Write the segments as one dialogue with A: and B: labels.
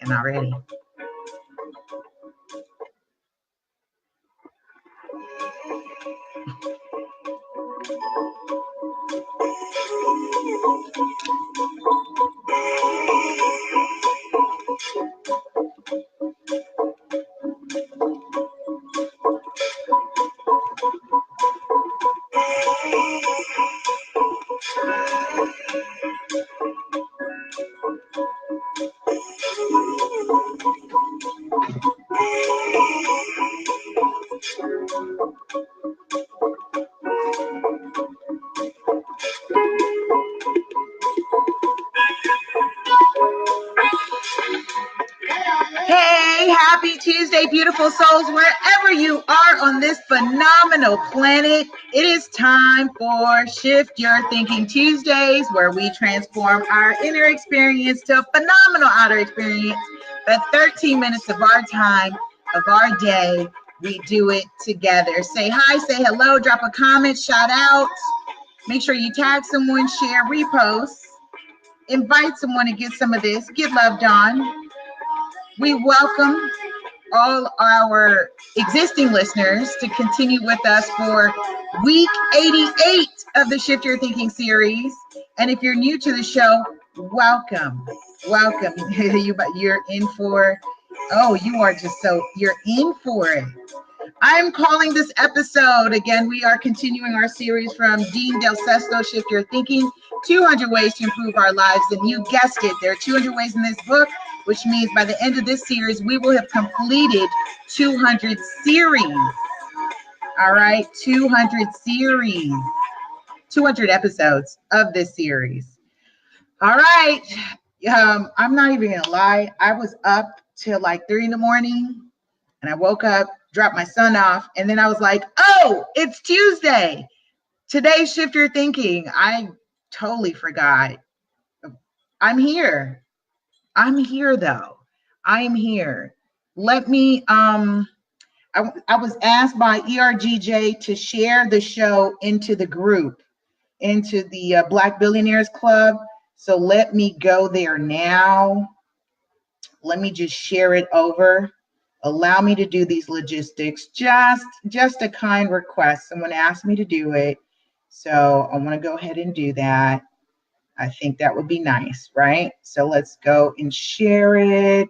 A: and not ready. Hey, happy Tuesday, beautiful souls, wherever you are on this phenomenal planet. It is time for Shift Your Thinking Tuesdays, where we transform our inner experience to a phenomenal outer experience. But 13 minutes of our time, of our day, we do it together. Say hi, say hello, drop a comment, shout out. Make sure you tag someone, share, repost, invite someone to get some of this. Get loved on. We welcome all our existing listeners to continue with us for week 88 of the Shift Your Thinking series. And if you're new to the show, welcome. Welcome. You're in for, you're in for it. I'm calling this episode, again, we are continuing our series from Dean Del Sesto, Shift Your Thinking, 200 Ways to Improve Our Lives. And you guessed it, there are 200 ways in this book, which means by the end of this series, we will have completed 200 series. All right, 200 series, 200 episodes of this series. All right, I'm not even gonna lie. I was up till like 3 in the morning and I woke up, dropped my son off, and then I was like, oh, it's Tuesday. Today's Shift Your Thinking. I totally forgot. I'm here. I'm here though. I am here. Let me, I was asked by ERGJ to share the show into the group, into the Black Billionaires Club. So let me go there now. Let me just share it over. Allow me to do these logistics. Just a kind request. Someone asked me to do it. So I want to go ahead and do that. I think that would be nice, right? So let's go and share it.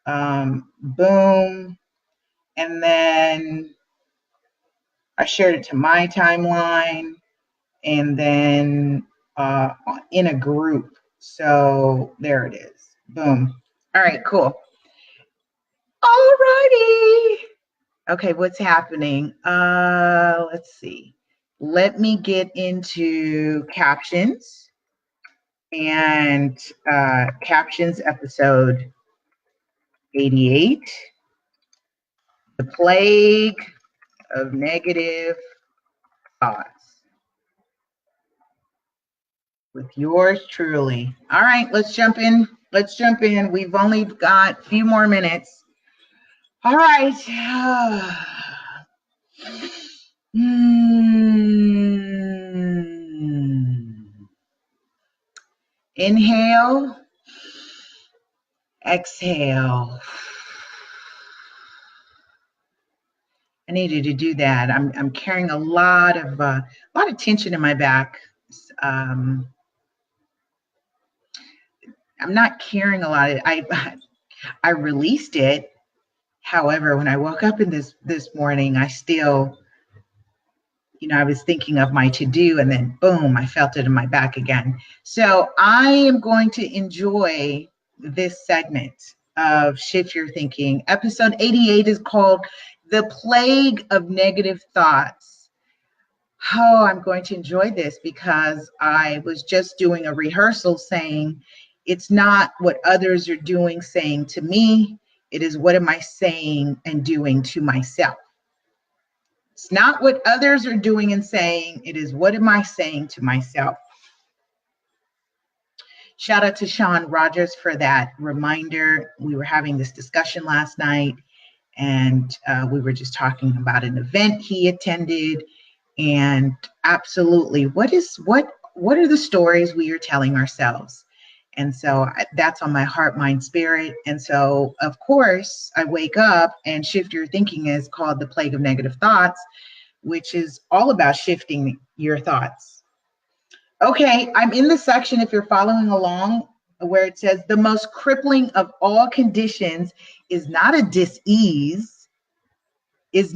A: Boom. And then I shared it to my timeline and then in a group. So there it is. Boom. All right, cool. Alrighty. Okay, what's happening? Let's see. Let me get into captions. And captions episode 88, the plague of negative thoughts, with yours truly. All right, let's jump in. We've only got a few more minutes. All right. Inhale, exhale. I needed to do that. I'm carrying a lot of tension in my back. I'm not carrying a lot. I released it. However, when I woke up in this morning, I still, I was thinking of my to-do, and then boom, I felt it in my back again. So I am going to enjoy this segment of Shift Your Thinking. Episode 88 is called The Plague of Negative Thoughts. Oh, I'm going to enjoy this because I was just doing a rehearsal saying, it's not what others are doing, saying to me, it is what am I saying and doing to myself. It's not what others are doing and saying, it is what am I saying to myself. Shout out to Sean Rogers for that reminder. We were having this discussion last night, and we were just talking about an event he attended. And absolutely, what are the stories we are telling ourselves? And so that's on my heart, mind, spirit. And so, of course, I wake up and Shift Your Thinking is called The Plague of Negative Thoughts, which is all about shifting your thoughts. Okay, I'm in the section, if you're following along, where it says the most crippling of all conditions is not a dis-ease, It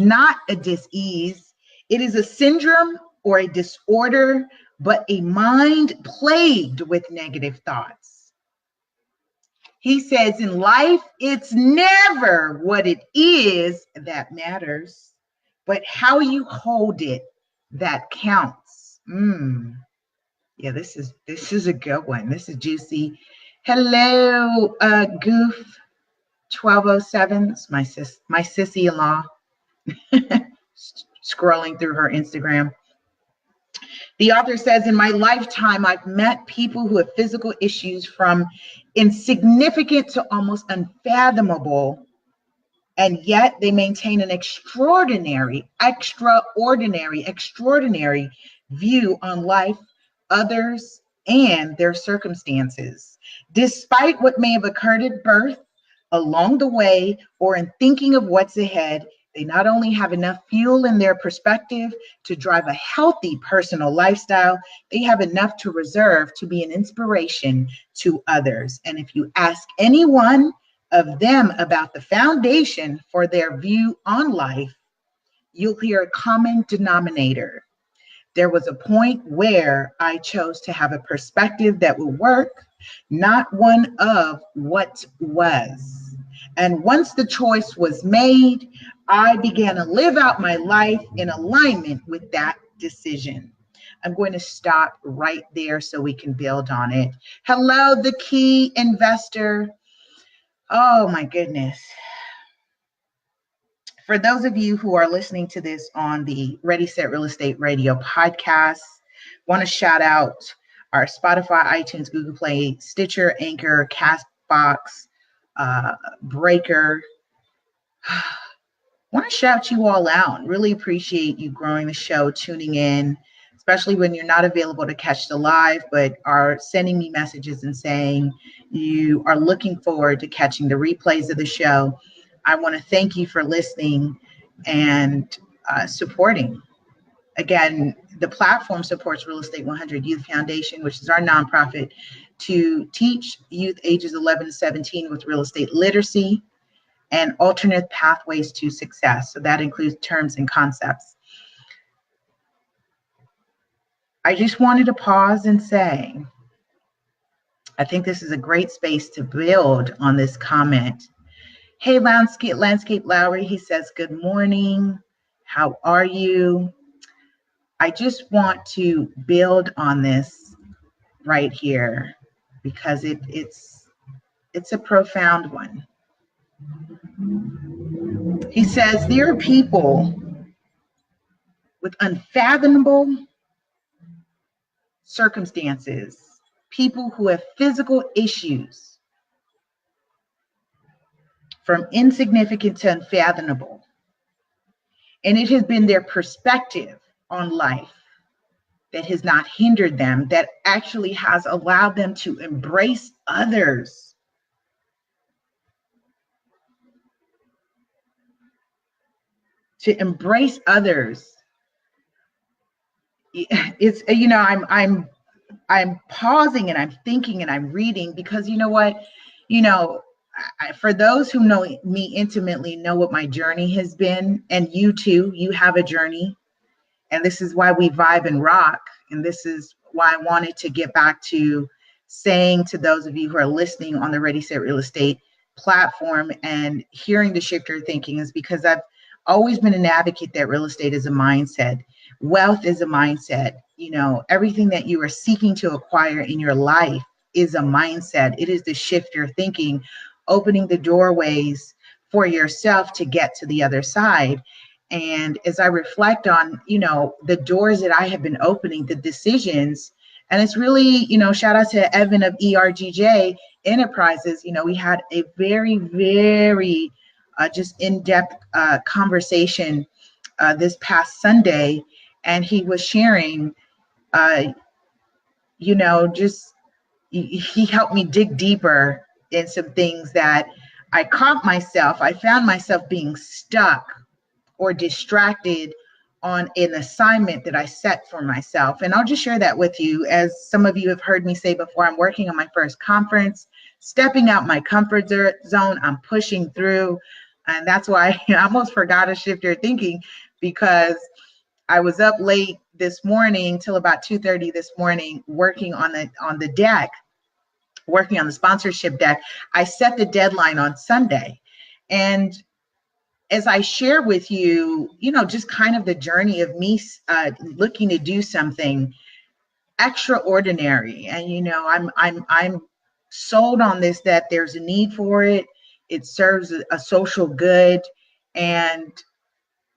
A: is a syndrome or a disorder, but a mind plagued with negative thoughts. He says in life, it's never what it is that matters, but how you hold it that counts. Yeah, this is a good one. This is juicy. Hello, Goof 1207. It's my sissy-in-law scrolling through her Instagram. The author says, in my lifetime, I've met people who have physical issues from insignificant to almost unfathomable, and yet they maintain an extraordinary view on life, others, and their circumstances. Despite what may have occurred at birth, along the way, or in thinking of what's ahead, they not only have enough fuel in their perspective to drive a healthy personal lifestyle, they have enough to reserve to be an inspiration to others. And if you ask anyone of them about the foundation for their view on life, you'll hear a common denominator. There was a point where I chose to have a perspective that would work, not one of what was. And once the choice was made, I began to live out my life in alignment with that decision. I'm going to stop right there so we can build on it. Hello, the key investor. Oh my goodness. For those of you who are listening to this on the Ready, Set, Real Estate Radio podcast, want to shout out our Spotify, iTunes, Google Play, Stitcher, Anchor, Castbox, Breaker. Want to shout you all out. Really appreciate you growing the show, tuning in, especially when you're not available to catch the live, but are sending me messages and saying you are looking forward to catching the replays of the show. I want to thank you for listening and supporting. Again, the platform supports Real Estate 100 Youth Foundation, which is our nonprofit to teach youth ages 11 to 17 with real estate literacy and alternate pathways to success. So that includes terms and concepts. I just wanted to pause and say, I think this is a great space to build on this comment. Hey, Landscape Lowry, he says, good morning. How are you? I just want to build on this right here because it's a profound one. He says, there are people with unfathomable circumstances, people who have physical issues from insignificant to unfathomable. And it has been their perspective on life that has not hindered them, that actually has allowed them to embrace others. To embrace others. It's, you know, I'm pausing and I'm thinking and I'm reading because you know what, you know, for those who know me intimately know what my journey has been, and you too, you have a journey, and this is why we vibe and rock, and this is why I wanted to get back to saying to those of you who are listening on the Ready, Set, Real Estate platform and hearing the Shift Your Thinking is because I've always been an advocate that real estate is a mindset. Wealth is a mindset. You know, everything that you are seeking to acquire in your life is a mindset. It is the shift your thinking, opening the doorways for yourself to get to the other side. And as I reflect on, you know, the doors that I have been opening, the decisions, and it's really, you know, shout out to Evan of ERGJ Enterprises. You know, we had a very, very just in-depth conversation this past Sunday, and he was sharing, you know, just he helped me dig deeper in some things that I found myself being stuck or distracted on an assignment that I set for myself. And I'll just share that with you. As some of you have heard me say before, I'm working on my first conference, stepping out my comfort zone. I'm pushing through. And that's why I almost forgot to shift your thinking, because I was up late this morning till about 2:30 this morning, working on the deck, working on the sponsorship deck. I set the deadline on Sunday. And as I share with you, just kind of the journey of me looking to do something extraordinary. And, I'm sold on this, that there's a need for it. It serves a social good. And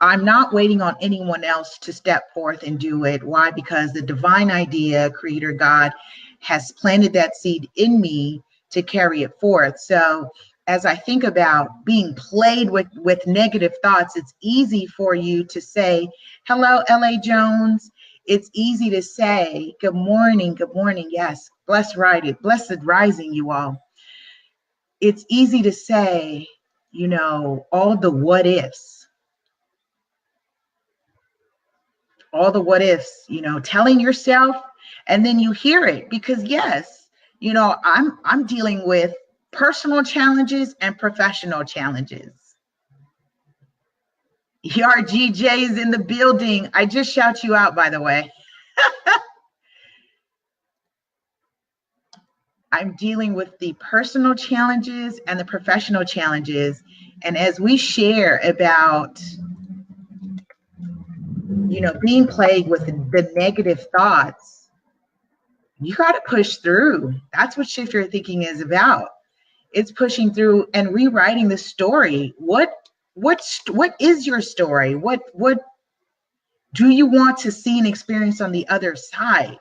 A: I'm not waiting on anyone else to step forth and do it. Why? Because the divine idea, Creator God, has planted that seed in me to carry it forth. So as I think about being plagued with negative thoughts, it's easy for you to say, hello, L.A. Jones. It's easy to say, good morning, good morning. Yes, blessed rising, you all. It's easy to say, all the what ifs. All the what ifs, telling yourself, and then you hear it, because yes, I'm dealing with personal challenges and professional challenges. GJ is in the building. I just shout you out, by the way. I'm dealing with the personal challenges and the professional challenges. And as we share about being plagued with the negative thoughts, you got to push through. That's what Shift Your Thinking is about. It's pushing through and rewriting the story. What is your story? What do you want to see and experience on the other side?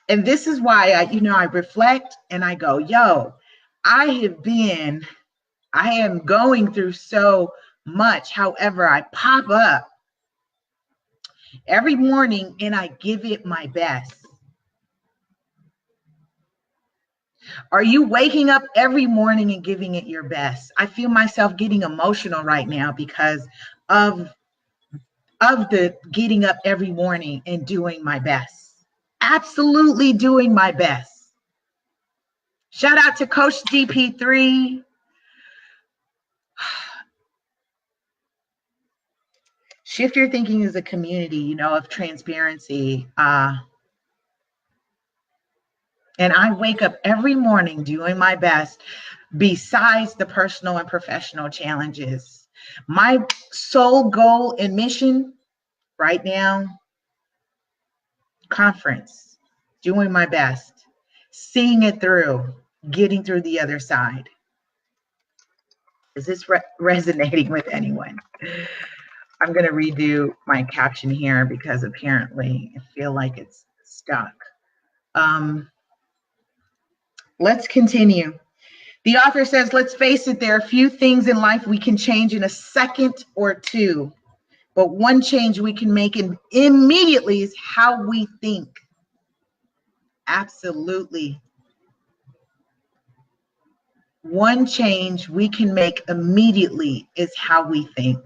A: And this is why I reflect and I go, I am going through so much. However, I pop up every morning and I give it my best. Are you waking up every morning and giving it your best? I feel myself getting emotional right now because of the getting up every morning and doing my best. Absolutely doing my best. Shout out to Coach DP3. Shift Your Thinking is a community, of transparency. And I wake up every morning doing my best, besides the personal and professional challenges. My sole goal and mission right now, conference, doing my best, seeing it through, getting through the other side. Is this resonating with anyone? I'm going to redo my caption here because apparently I feel like it's stuck. Let's continue. The author says, let's face it, there are few things in life we can change in a second or two, but one change we can make immediately is how we think. Absolutely. One change we can make immediately is how we think.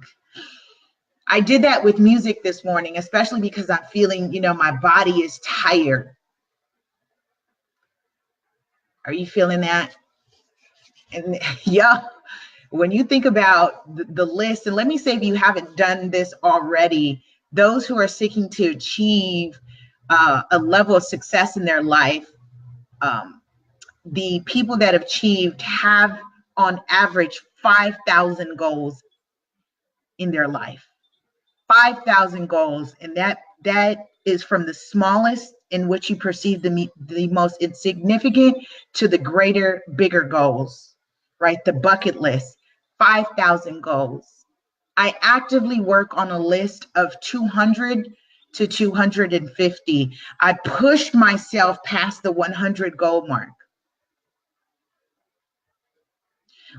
A: I did that with music this morning, especially because I'm feeling, my body is tired. Are you feeling that? And yeah, when you think about the list, and let me say, if you haven't done this already, those who are seeking to achieve a level of success in their life, the people that have achieved have on average 5,000 goals in their life. 5,000 goals, and that is from the smallest, in which you perceive the most insignificant, to the greater, bigger goals, right? The bucket list, 5,000 goals. I actively work on a list of 200 to 250. I pushed myself past the 100 goal mark.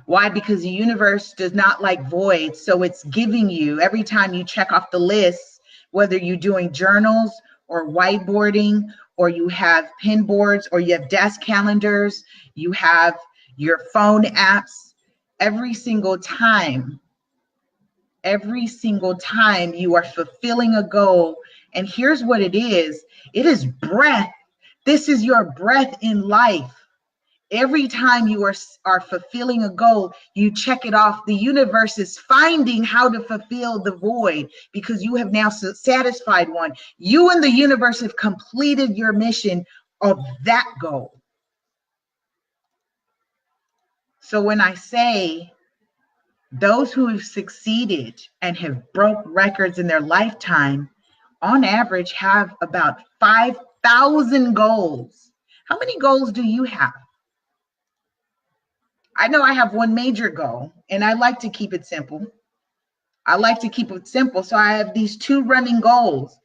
A: Why? Because the universe does not like voids. So it's giving you, every time you check off the list, whether you're doing journals or whiteboarding, or you have pin boards, or you have desk calendars, you have your phone apps, every single time you are fulfilling a goal. And here's what it is breath. This is your breath in life. Every time you are fulfilling a goal, you check it off. The universe is finding how to fulfill the void because you have now satisfied one. You and the universe have completed your mission of that goal. So when I say those who have succeeded and have broke records in their lifetime, on average, have about 5,000 goals. How many goals do you have? I know I have one major goal, and I like to keep it simple. So I have these two running goals.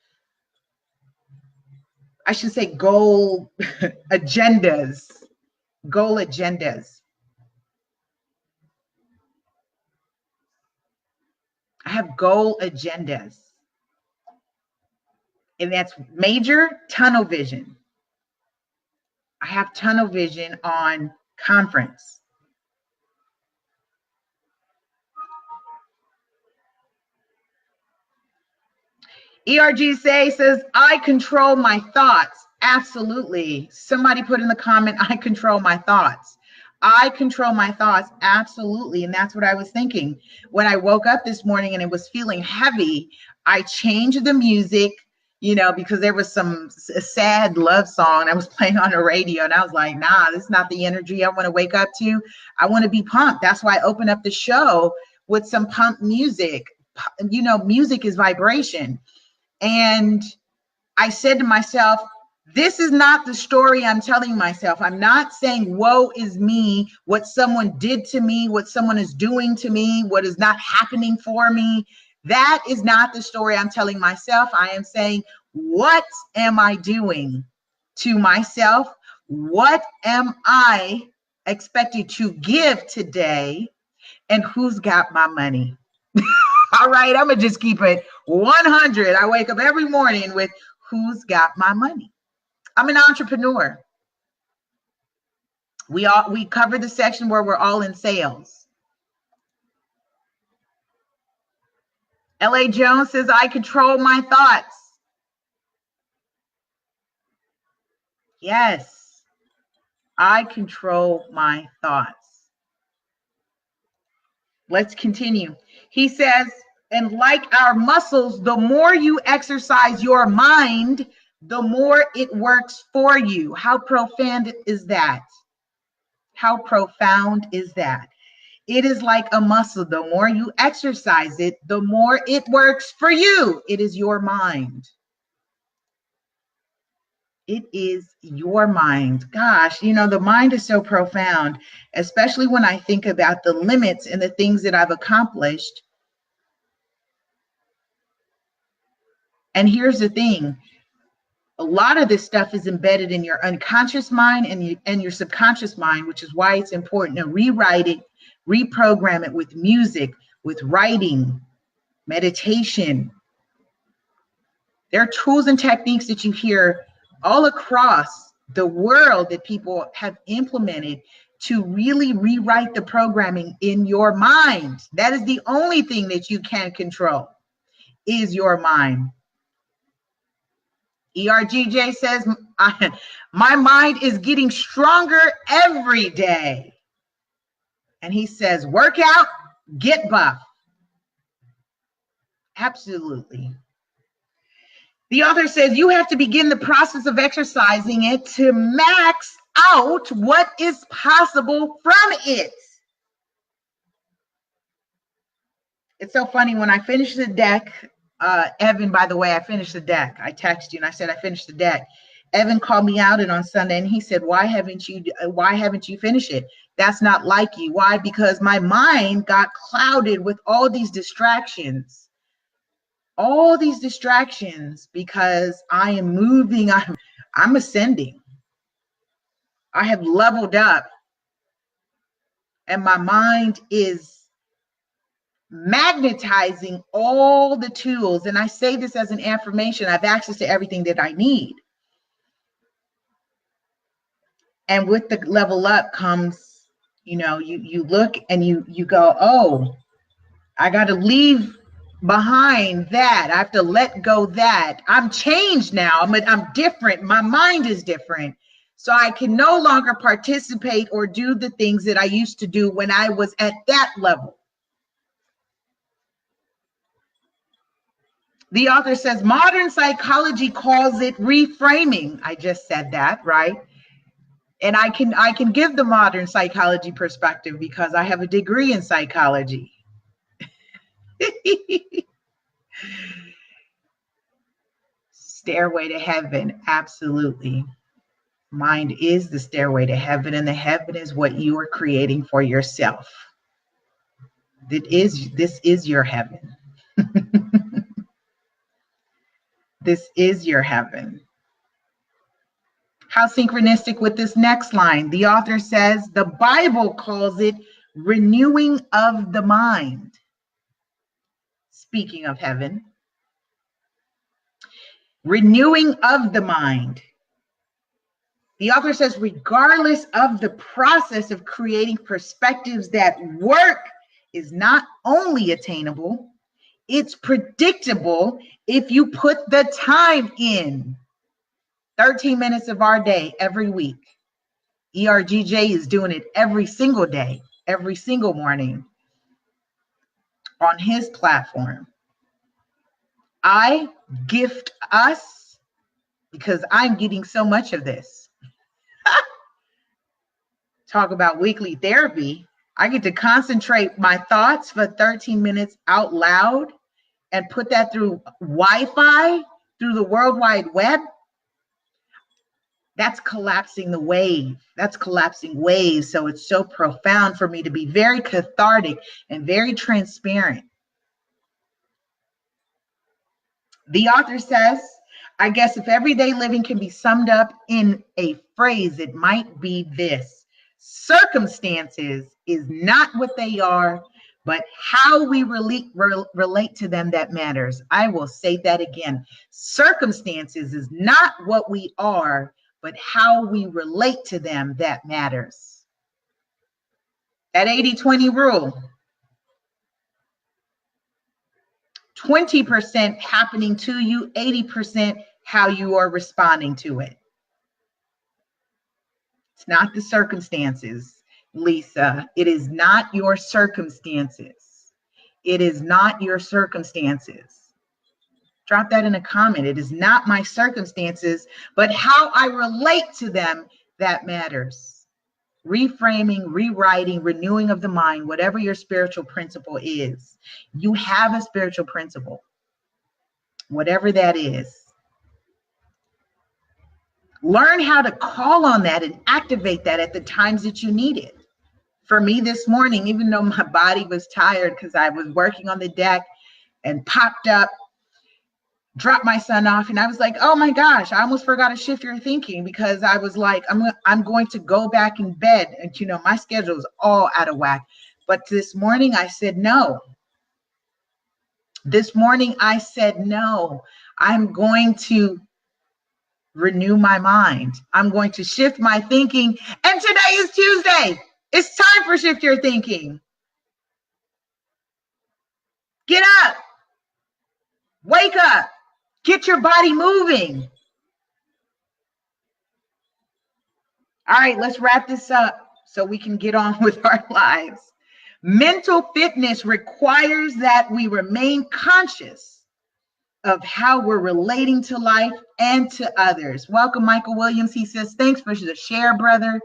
A: I should say goal agendas. Goal agendas. I have goal agendas. And that's major, tunnel vision. I have tunnel vision on conference. ERG says, I control my thoughts. Absolutely. Somebody put in the comment, I control my thoughts. I control my thoughts. Absolutely. And that's what I was thinking. When I woke up this morning and it was feeling heavy, I changed the music, because there was a sad love song I was playing on the radio. And I was like, nah, this is not the energy I want to wake up to. I want to be pumped. That's why I opened up the show with some pump music. Music is vibration. And I said to myself, this is not the story I'm telling myself. I'm not saying, woe is me, what someone did to me, what someone is doing to me, what is not happening for me. That is not the story I'm telling myself. I am saying, what am I doing to myself? What am I expected to give today? And who's got my money? All right, I'm going to just keep it 100. I wake up every morning with who's got my money. I'm an entrepreneur. We covered the section where we're all in sales. LA Jones says, I control my thoughts. Yes, I control my thoughts. Let's continue. He says, and like our muscles, the more you exercise your mind, the more it works for you. How profound is that? How profound is that? It is like a muscle. The more you exercise it, the more it works for you. It is your mind. It is your mind. Gosh, the mind is so profound, especially when I think about the limits and the things that I've accomplished. And here's the thing. A lot of this stuff is embedded in your unconscious mind and your subconscious mind, which is why it's important to rewrite it, reprogram it with music, with writing, meditation. There are tools and techniques that you hear all across the world that people have implemented to really rewrite the programming in your mind. That is the only thing that you can control, is your mind. ERGJ says, my mind is getting stronger every day. And he says, work out, get buff. Absolutely. The author says, you have to begin the process of exercising it to max out what is possible from it. It's so funny, when I finished the deck, Evan, by the way, I finished the deck. I texted you and I said, I finished the deck. Evan called me out on Sunday and he said, why haven't you finished it? That's not like you. Why? Because my mind got clouded with all these distractions. Because I am moving, I'm ascending. I have leveled up and my mind is magnetizing all the tools. And I say this as an affirmation. I have access to everything that I need. And with the level up comes, you look and you go, oh, I got to leave behind that. I have to let go that. I'm changed now. I'm different. My mind is different. So I can no longer participate or do the things that I used to do when I was at that level. The author says modern psychology calls it reframing. I just said that, right? And I can give the modern psychology perspective because I have a degree in psychology. Stairway to heaven, absolutely. Mind is the stairway to heaven, and the heaven is what you are creating for yourself. This is your heaven. This is your heaven. How synchronistic with this next line. The author says the Bible calls it renewing of the mind. Speaking of heaven, renewing of the mind. The author says, regardless of the process of creating perspectives that work is not only attainable, it's predictable if you put the time in. 13 minutes of our day every week. ERGJ is doing it every single day, every single morning on his platform. I gift us because I'm getting so much of this. Talk about weekly therapy. I get to concentrate my thoughts for 13 minutes out loud and put that through Wi-Fi, through the World Wide Web. That's collapsing the wave. That's collapsing waves. So it's so profound for me to be very cathartic and very transparent. The author says, I guess if everyday living can be summed up in a phrase, it might be this: circumstances is not what they are, but how we relate to them that matters. I will say that again. Circumstances is not what we are, but how we relate to them that matters. That 80-20 rule. 20% happening to you, 80% how you are responding to it. It's not the circumstances, Lisa. It is not your circumstances. It is not your circumstances. Drop that in a comment. It is not my circumstances, but how I relate to them that matters. Reframing, rewriting, renewing of the mind, whatever your spiritual principle is. You have a spiritual principle, whatever that is. Learn how to call on that and activate that at the times that you need it. For me this morning, even though my body was tired because I was working on the deck and popped up, dropped my son off, and I was like, oh my gosh, I almost forgot to shift your thinking, because I was like, I'm going to go back in bed, and my schedule is all out of whack. But this morning I said no. This morning I said no. I'm going to renew my mind. I'm going to shift my thinking. And today is Tuesday. It's time for Shift Your Thinking. Get up. Wake up. Get your body moving. All right, let's wrap this up so we can get on with our lives. Mental fitness requires that we remain conscious of how we're relating to life and to others. Welcome, Michael Williams. He says, thanks for the share, brother.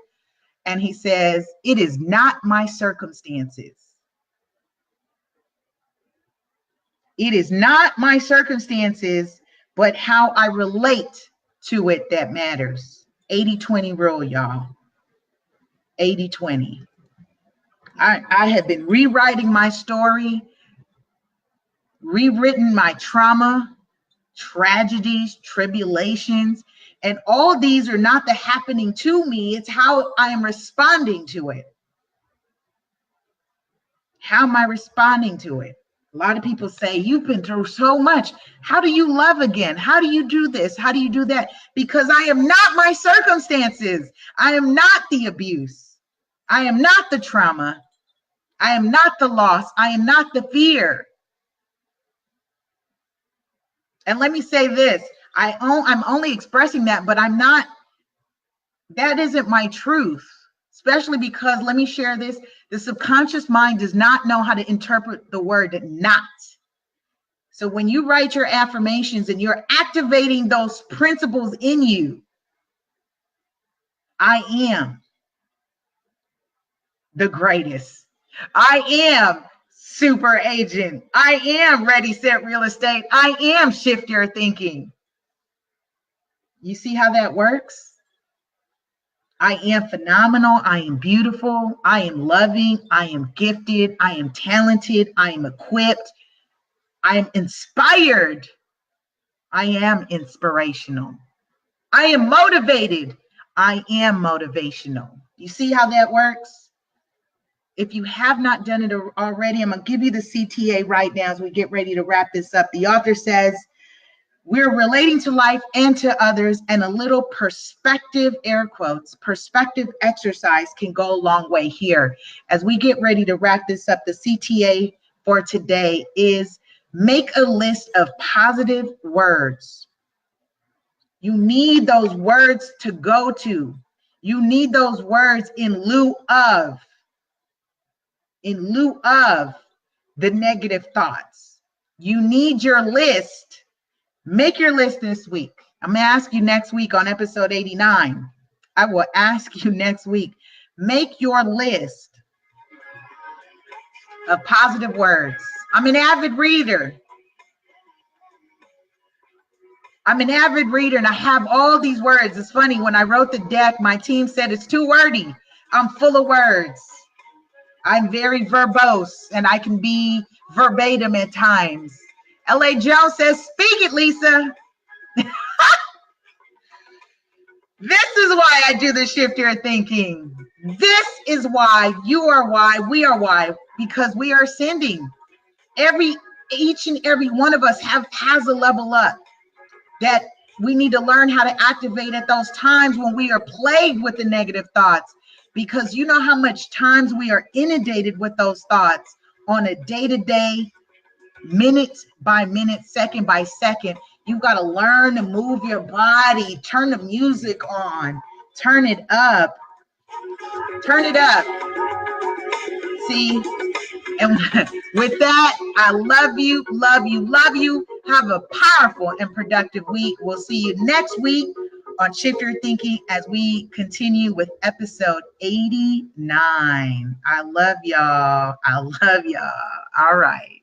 A: And he says, it is not my circumstances. It is not my circumstances, but how I relate to it that matters. 80-20 rule, y'all. 80-20. I have been rewriting my story, rewritten my trauma, tragedies, tribulations, and all these are not the happening to me. It's how I am responding to it. How am I responding to it? A lot of people say, you've been through so much. How do you love again? How do you do this? How do you do that? Because I am not my circumstances. I am not the abuse. I am not the trauma. I am not the loss. I am not the fear. And let me say this, I'm only expressing that, but I'm not, that isn't my truth, especially because, let me share this, the subconscious mind does not know how to interpret the word not. So when you write your affirmations and you're activating those principles in you, I am the greatest. I am super agent. I am ready, set, real estate. I am shift your thinking. You see how that works? I am phenomenal. I am beautiful. I am loving. I am gifted. I am talented. I am equipped. I am inspired. I am inspirational. I am motivated. I am motivational. You see how that works? If you have not done it already, I'm going to give you the CTA right now as we get ready to wrap this up. The author says, we're relating to life and to others, and a little perspective, air quotes, perspective exercise can go a long way here. As we get ready to wrap this up, the CTA for today is make a list of positive words. You need those words to go to. You need those words in lieu of the negative thoughts. You need your list. Make your list this week. I'm going to ask you next week on episode 89. I will ask you next week. Make your list of positive words. I'm an avid reader. And I have all these words. It's funny, when I wrote the deck, my team said it's too wordy. I'm full of words. I'm very verbose, and I can be verbatim at times. L.A. Jones says, speak it, Lisa. This is why I do the shift your thinking. This is why you are why, we are why, because we are sending. Each and every one of us has a level up that we need to learn how to activate at those times when we are plagued with the negative thoughts, because you know how much times we are inundated with those thoughts on a day-to-day, minute by minute, second by second. You've got to learn to move your body, turn the music on, turn it up. See? And with that, I love you, love you, love you. Have a powerful and productive week. We'll see you next week on Shift Your Thinking as we continue with episode 89. I love y'all. All right.